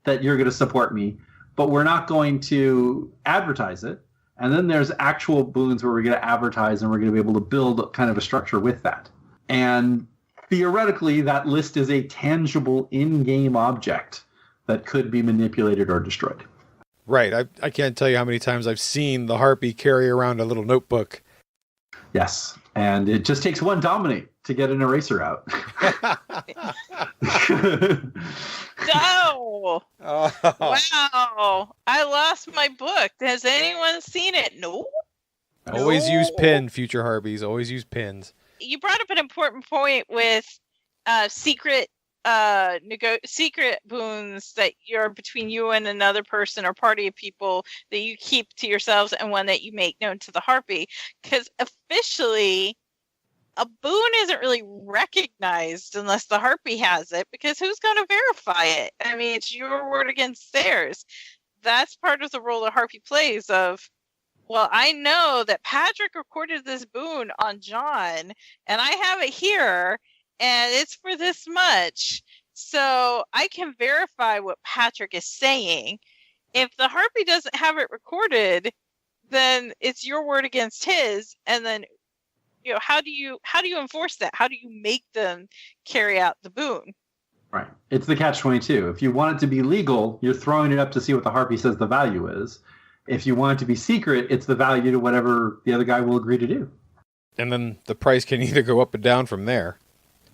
that you're going to support me, but we're not going to advertise it. And then there's actual boons where we're going to advertise, and we're going to be able to build kind of a structure with that. And theoretically, that list is a tangible in-game object that could be manipulated or destroyed. Right. I can't tell you how many times I've seen the harpy carry around a little notebook. Yes. And it just takes one dominate to get an eraser out. No! Oh. Wow! I lost my book. Has anyone seen it? No. Always use pen, future harpies. Always use pens. You brought up an important point with secret boons that you're between you and another person or party of people that you keep to yourselves, and one that you make known to the harpy. Because officially, a boon isn't really recognized unless the harpy has it, because who's going to verify it? I mean, it's your word against theirs. That's part of the role the harpy plays of, well, I know that Patrick recorded this boon on John, and I have it here, and it's for this much. So I can verify what Patrick is saying. If the harpy doesn't have it recorded, then it's your word against his, and then how do you enforce that? How do you make them carry out the boon? Right. It's the catch-22. If you want it to be legal, you're throwing it up to see what the harpy says the value is. If you want it to be secret, it's the value to whatever the other guy will agree to do. And then the price can either go up or down from there.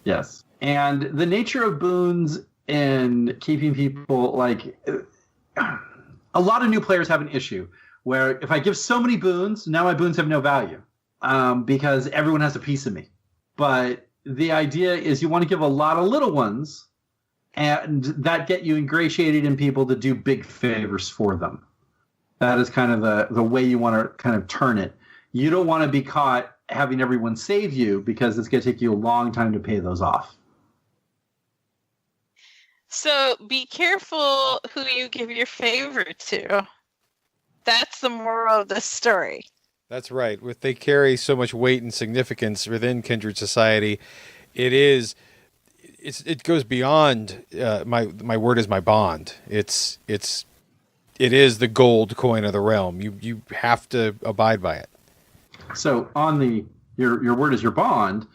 Yes. And the nature of boons and keeping people, like, a lot of new players have an issue where if I give so many boons, now my boons have no value. Because everyone has a piece of me. But the idea is you want to give a lot of little ones, and that get you ingratiated in people to do big favors for them. That is kind of the way you want to kind of turn it. You don't want to be caught having everyone save you, because it's going to take you a long time to pay those off. So be careful who you give your favor to. That's the moral of the story. That's right. They carry so much weight and significance within kindred society. It goes beyond my word is my bond. It is the gold coin of the realm. You have to abide by it. So on your word is your bond,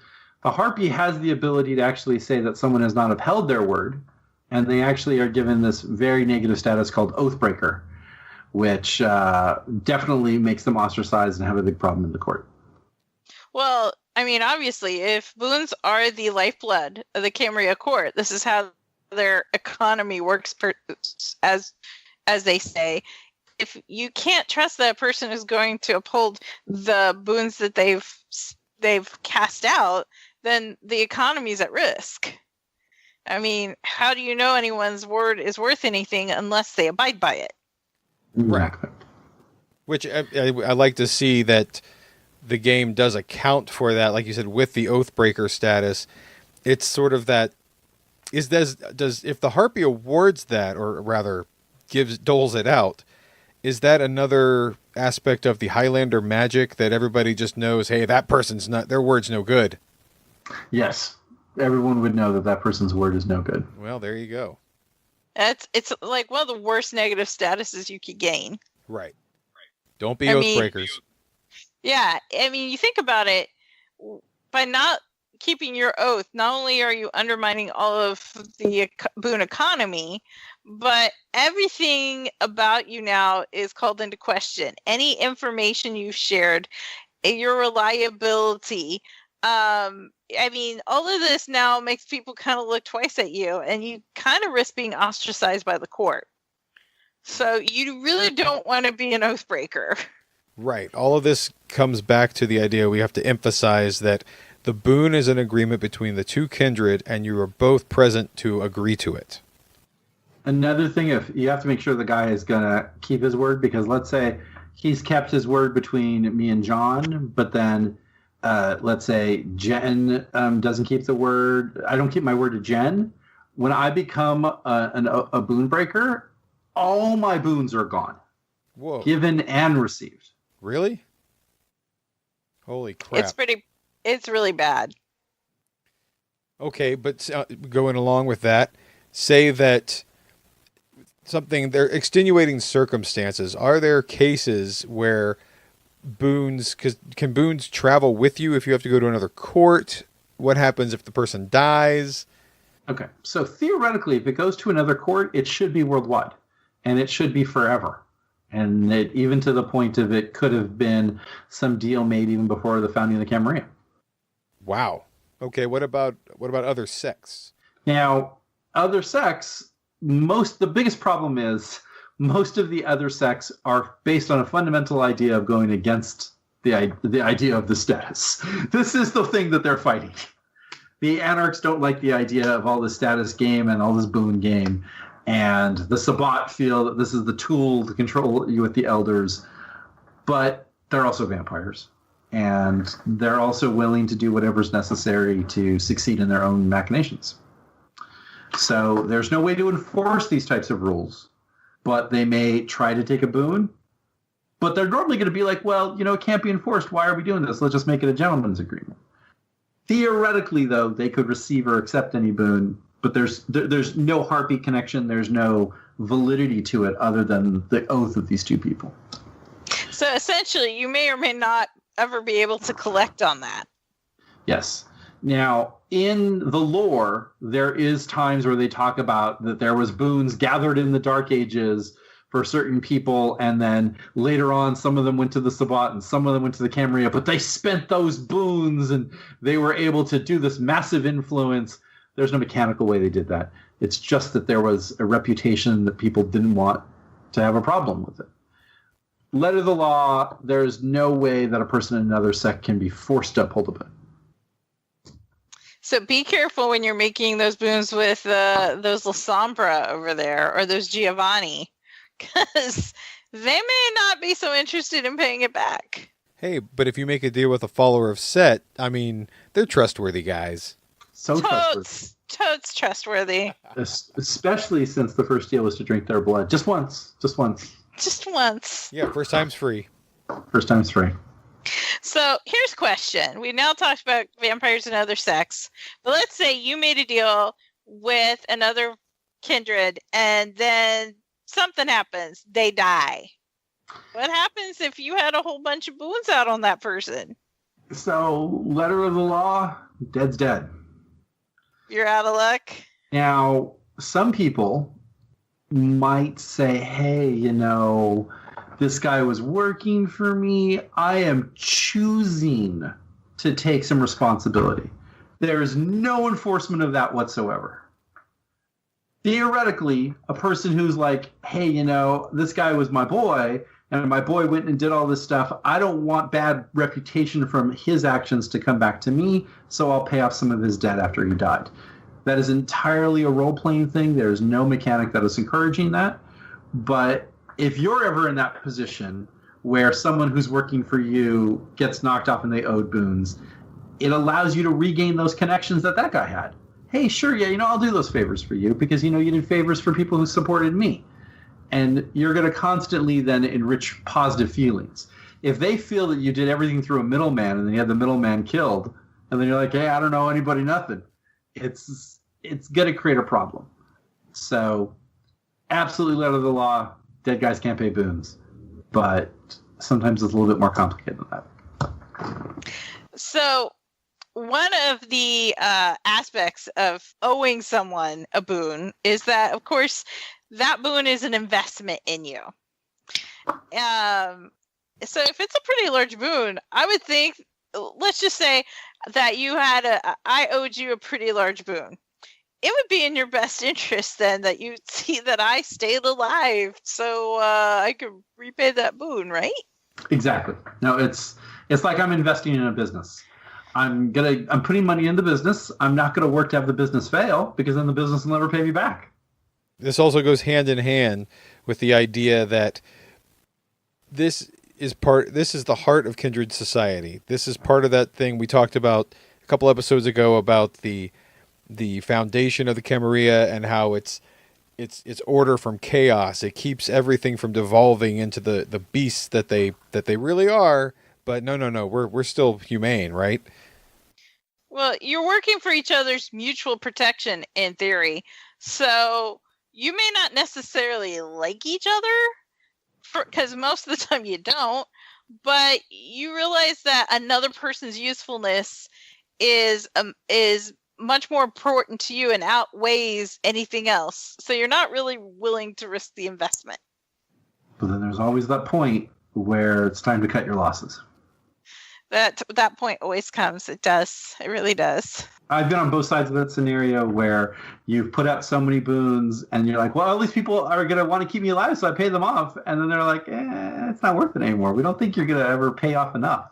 the harpy has the ability to actually say that someone has not upheld their word, and they actually are given this very negative status called oathbreaker, which definitely makes them ostracized and have a big problem in the court. Well, I mean, obviously, if boons are the lifeblood of the Camarilla court, this is how their economy works, as they say. If you can't trust that person is going to uphold the boons that they've cast out, then the economy is at risk. I mean, how do you know anyone's word is worth anything unless they abide by it? Right. Which I like to see that the game does account for that, like you said, with the Oathbreaker status. It's sort of that does if the Harpy awards that, or rather doles it out, is that another aspect of the Highlander magic that everybody just knows, hey, that person's their word's no good? Yes. Everyone would know that person's word is no good. Well, there you go. It's like one of the worst negative statuses you could gain. Right. Don't be Oathbreakers. Yeah, I mean, you think about it, by not keeping your oath, not only are you undermining all of the boon economy, but everything about you now is called into question. Any information you've shared, your reliability, I mean, all of this now makes people kind of look twice at you, and you kind of risk being ostracized by the court. So you really don't want to be an oathbreaker. Right. All of this comes back to the idea we have to emphasize that the boon is an agreement between the two kindred, and you are both present to agree to it. Another thing, if you have to make sure the guy is going to keep his word, because let's say he's kept his word between me and John, but then let's say Jen doesn't keep the word. I don't keep my word to Jen. When I become a boon breaker, all my boons are gone. Whoa. Given and received. Really? Holy crap. It's really bad. Okay, but going along with that, say that they're extenuating circumstances. Are there cases where boons, can boons travel with you if you have to go to another court? What happens if the person dies? Okay, so theoretically, if it goes to another court, it should be worldwide, and it should be forever. And even to the point of it could have been some deal made even before the founding of the Camarilla. Wow. Okay, what about other sects? Now, other sects, the biggest problem is most of the other sects are based on a fundamental idea of going against the idea of the status. This is the thing that they're fighting. The anarchs don't like the idea of all this status game and all this boon game. And the Sabbat feel that this is the tool to control you with the elders. But they're also vampires. And they're also willing to do whatever's necessary to succeed in their own machinations. So there's no way to enforce these types of rules. But they may try to take a boon. But they're normally going to be like, well, it can't be enforced. Why are we doing this? Let's just make it a gentleman's agreement. Theoretically, though, they could receive or accept any boon. But there's no Harpy connection. There's no validity to it other than the oath of these two people. So essentially, you may or may not ever be able to collect on that. Yes. Now, in the lore, there is times where they talk about that there was boons gathered in the Dark Ages for certain people, and then later on, some of them went to the Sabbat and some of them went to the Camarilla, but they spent those boons and they were able to do this massive influence. There's no mechanical way they did that. It's just that there was a reputation that people didn't want to have a problem with it. Letter of the law, there's no way that a person in another sect can be forced to uphold a boon. So be careful when you're making those boons with those La Sombra over there or those Giovanni, because they may not be so interested in paying it back. Hey, but if you make a deal with a follower of Set, I mean, they're trustworthy guys. So trustworthy. Totes trustworthy. Especially since the first deal was to drink their blood. Just once. Just once. Yeah, first time's free. First time's free. So here's a question. We now talked about vampires and other sects, but let's say you made a deal with another kindred and then something happens. They die. What happens if you had a whole bunch of boons out on that person? So, letter of the law, dead's dead. You're out of luck? Now, some people might say, hey, this guy was working for me. I am choosing to take some responsibility. There is no enforcement of that whatsoever. Theoretically, a person who's like, hey, this guy was my boy, and my boy went and did all this stuff. I don't want bad reputation from his actions to come back to me, so I'll pay off some of his debt after he died. That is entirely a role-playing thing. There's no mechanic that is encouraging that. But if you're ever in that position where someone who's working for you gets knocked off and they owed boons, it allows you to regain those connections that guy had. Hey, sure, yeah, I'll do those favors for you because, you did favors for people who supported me. And you're going to constantly then enrich positive feelings. If they feel that you did everything through a middleman and then you had the middleman killed, and then you're like, hey, I don't know anybody, nothing. It's going to create a problem. So, absolutely letter of the law, dead guys can't pay boons. But sometimes it's a little bit more complicated than that. So, one of the aspects of owing someone a boon is that, of course, that boon is an investment in you. So if it's a pretty large boon, I would think, let's just say that I owed you a pretty large boon. It would be in your best interest then that you see that I stayed alive so I could repay that boon, right? Exactly. No, it's like I'm investing in a business. I'm putting money in the business. I'm not going to work to have the business fail because then the business will never pay me back. This also goes hand in hand with the idea that this is the heart of kindred society. This is part of that thing we talked about a couple episodes ago about the foundation of the Camarilla and how it's order from chaos. It keeps everything from devolving into the beasts that they really are. But no, we're still humane, right? Well, you're working for each other's mutual protection in theory. So you may not necessarily like each other, because most of the time you don't, but you realize that another person's usefulness is much more important to you and outweighs anything else. So you're not really willing to risk the investment. But then there's always that point where it's time to cut your losses. That point always comes. It does. It really does. I've been on both sides of that scenario where you've put out so many boons and you're like, well, at least people are going to want to keep me alive, so I pay them off. And then they're like, it's not worth it anymore. We don't think you're going to ever pay off enough.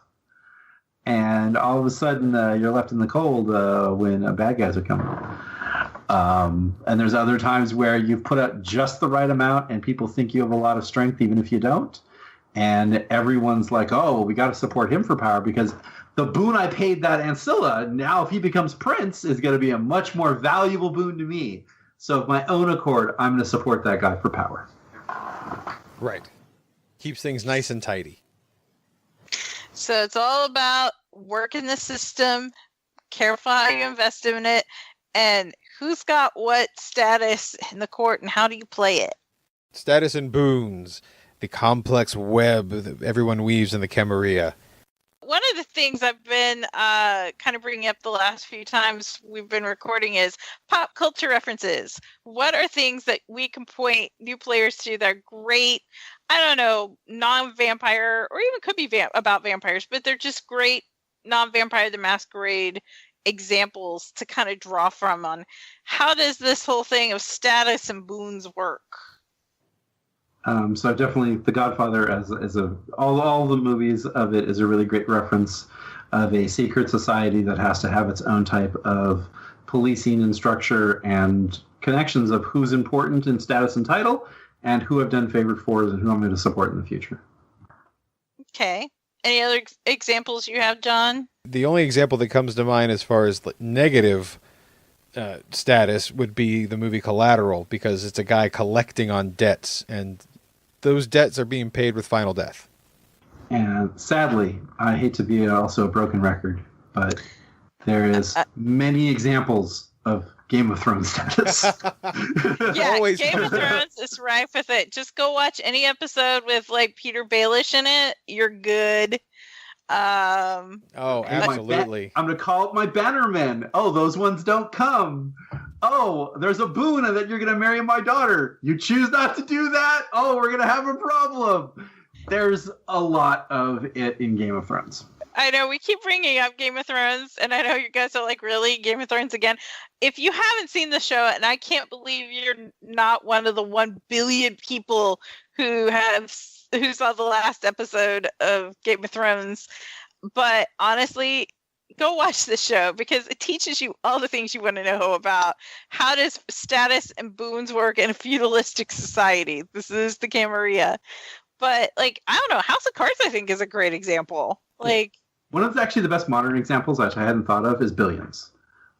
And all of a sudden, you're left in the cold when bad guys are coming. And there's other times where you've put out just the right amount and people think you have a lot of strength even if you don't. And everyone's like, oh, well, we got to support him for power because the boon I paid that Ancilla, now if he becomes prince, is going to be a much more valuable boon to me. So of my own accord, I'm going to support that guy for power. Right. Keeps things nice and tidy. So it's all about working the system, careful how you invest in it, and who's got what status in the court and how do you play it? Status and boons. The complex web that everyone weaves in the Camarilla. One of the things I've been kind of bringing up the last few times we've been recording is pop culture references. What are things that we can point new players to that are great, I don't know, non-vampire, or even could be about vampires, but they're just great non-Vampire the Masquerade examples to kind of draw from on how does this whole thing of status and boons work? So definitely The Godfather as all the movies of it is a really great reference. of a secret society that has to have its own type of policing and structure and connections of who's important in status and title and who I've done favor for and who I'm going to support in the future. Okay. Any other examples you have, John? The only example that comes to mind as far as negative status would be the movie Collateral, because it's a guy collecting on debts, and those debts are being paid with final death. And sadly, I hate to be also a broken record, but there is many examples of Game of Thrones status. Yeah, Always. Game of Thrones is rife with it. Just go watch any episode with like Peter Baelish in it. You're good. Oh, absolutely. I'm going to call up my bannermen. Oh, those ones don't come. Oh, there's a boon that you're going to marry my daughter. You choose not to do that? Oh, we're going to have a problem. There's a lot of it in Game of Thrones. I know we keep bringing up Game of Thrones, and I know you guys are like, really? Game of Thrones again? If you haven't seen the show, and I can't believe you're not one of the 1 billion people who saw the last episode of Game of Thrones, but honestly, go watch the show because it teaches you all the things you want to know about how does status and boons work in a feudalistic society. This is the Camarilla. But, like, I don't know, House of Cards, I think, is a great example. Like, one of actually the best modern examples, which I hadn't thought of, is Billions.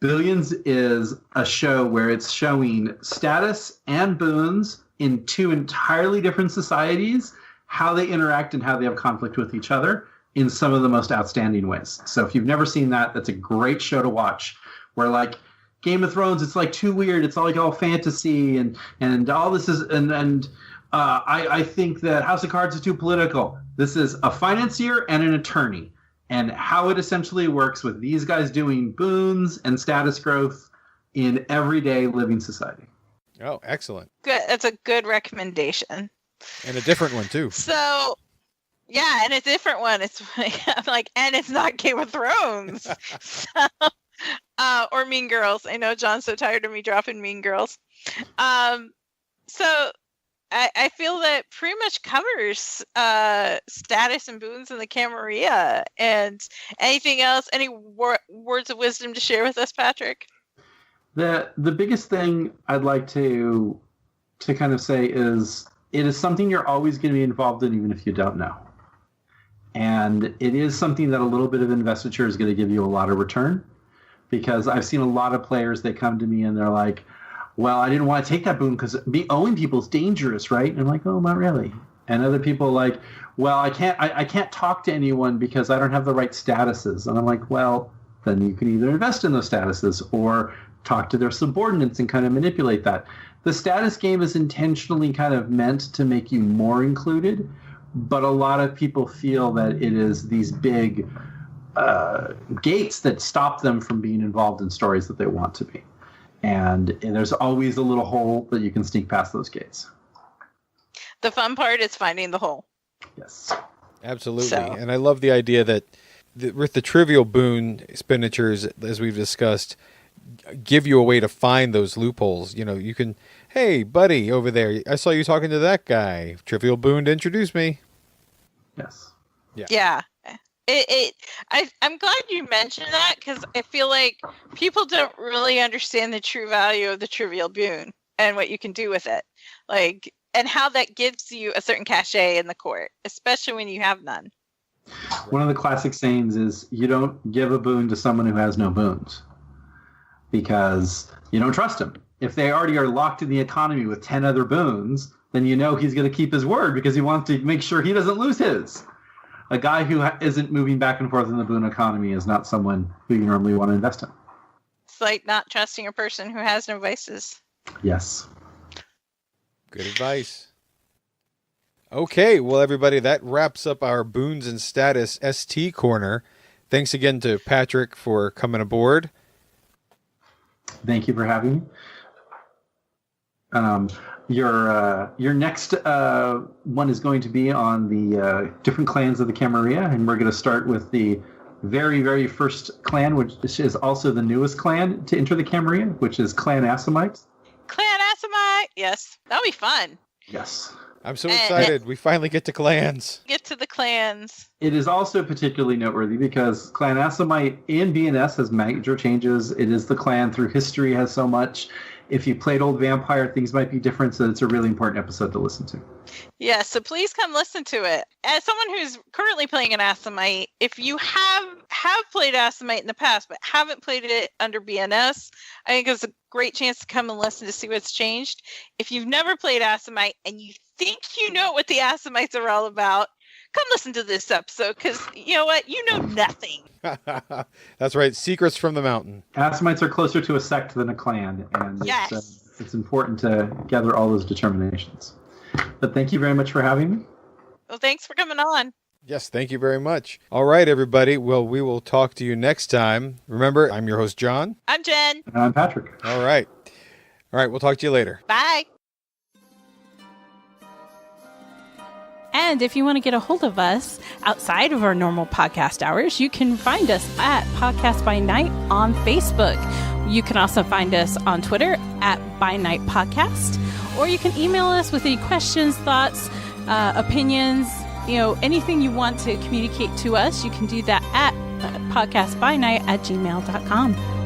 Billions is a show where it's showing status and boons in 2 entirely different societies, how they interact and how they have conflict with each other in some of the most outstanding ways. So if you've never seen that, that's a great show to watch. Where, like, Game of Thrones, it's like too weird. It's all like all fantasy and all this is I think that House of Cards is too political. This is a financier and an attorney, and how it essentially works with these guys doing boons and status growth in everyday living society. Oh, excellent. good. That's a good recommendation. And a different one, too. So, yeah, and a different one. It's I'm like, and it's not Game of Thrones. Or Mean Girls. I know John's so tired of me dropping Mean Girls. So I feel that pretty much covers status and boons in the Camarilla. And anything else? Any words of wisdom to share with us, Patrick? The biggest thing I'd like to kind of say is it is something you're always going to be involved in, even if you don't know. And it is something that a little bit of investiture is going to give you a lot of return. Because I've seen a lot of players that come to me and they're like, well, I didn't want to take that boon because owing people is dangerous, right? And I'm like, oh, not really. And other people are like, well, I can't talk to anyone because I don't have the right statuses. And I'm like, well, then you can either invest in those statuses or talk to their subordinates and kind of manipulate that. The status game is intentionally kind of meant to make you more included, but a lot of people feel that it is these big gates that stop them from being involved in stories that they want to be. And there's always a little hole that you can sneak past those gates. The fun part is finding the hole. Yes. Absolutely. So. And I love the idea that with the trivial boon expenditures, as we've discussed, give you a way to find those loopholes. You know, you can, hey, buddy, over there, I saw you talking to that guy. Trivial boon to introduce me. Yes. Yeah. I'm glad you mentioned that because I feel like people don't really understand the true value of the trivial boon and what you can do with it, like, and how that gives you a certain cachet in the court, especially when you have none. One of the classic sayings is you don't give a boon to someone who has no boons because you don't trust him. If they already are locked in the economy with 10 other boons, then you know he's going to keep his word because he wants to make sure he doesn't lose his. A guy who isn't moving back and forth in the boon economy is not someone who you normally want to invest in. It's like not trusting a person who has no vices. Yes. Good advice. Okay, well, everybody, that wraps up our Boons and Status ST Corner. Thanks again to Patrick for coming aboard. Thank you for having me. Your next one is going to be on the different clans of the Camarilla, and we're going to start with the very, very first clan, which is also the newest clan to enter the Camarilla, which is Clan Assamite. Clan Assamite, yes, that'll be fun. Yes. I'm so excited. We finally get to clans. Get to the clans. It is also particularly noteworthy because Clan Assamite in BNS has major changes. It is the clan through history has so much. If you played Old Vampire, things might be different, so it's a really important episode to listen to. Yeah, so please come listen to it. As someone who's currently playing an Assamite, if you have played Assamite in the past but haven't played it under BNS, I think it's a great chance to come and listen to see what's changed. If you've never played Assamite and you think you know what the Assamites are all about, come listen to this episode because you know what? You know nothing. That's right. Secrets from the mountain. Assamites are closer to a sect than a clan, and Yes. it's important to gather all those determinations. But thank you very much for having me. Well, thanks for coming on. Yes, thank you very much. All right, everybody. Well, we will talk to you next time. Remember, I'm your host, John. I'm Jen. And I'm Patrick. All right. All right, we'll talk to you later. Bye. And if you want to get a hold of us outside of our normal podcast hours, you can find us at Podcast by Night on Facebook. You can also find us on Twitter at By Night Podcast, or you can email us with any questions, thoughts, opinions, anything you want to communicate to us. You can do that at podcastbynight@gmail.com.